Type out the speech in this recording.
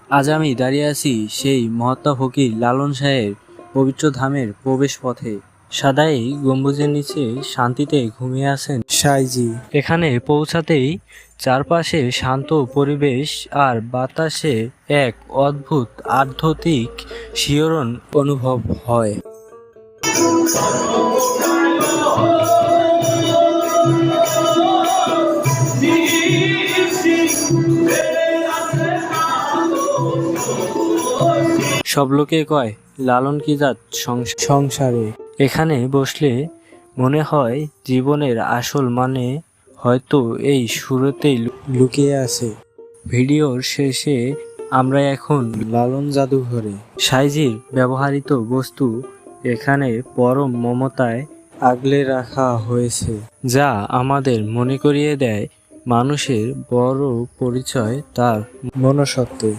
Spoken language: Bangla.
আজ আমি দাঁড়িয়ে আছি সেই মহাত্মা ফকির লালন শাহের পবিত্র ধামের প্রবেশ পথে। সাদাই গম্বুজের নিচে শান্তিতে ঘুমিয়ে আছেন সাইজি। এখানে পৌঁছাতেই চারপাশে শান্ত পরিবেশ আর বাতাসে এক অদ্ভুত আধ্যাত্মিক শিহরণ অনুভব হয়। সব লোকে কয় লালন কি জাত সংসারে। এখানে বসলে মনে হয় জীবনের আসল মানে হয়তো এই সুরতেই লুকিয়ে আছে। ভিডিওর শেষে আমরা এখন লালন জাদুঘরে। সাইজির ব্যবহৃত বস্তু এখানে পরম মমতায় আগলে রাখা হয়েছে, যা আমাদের মনে করিয়ে দেয় মানুষের বড় পরিচয় তার মনুষ্যত্বে।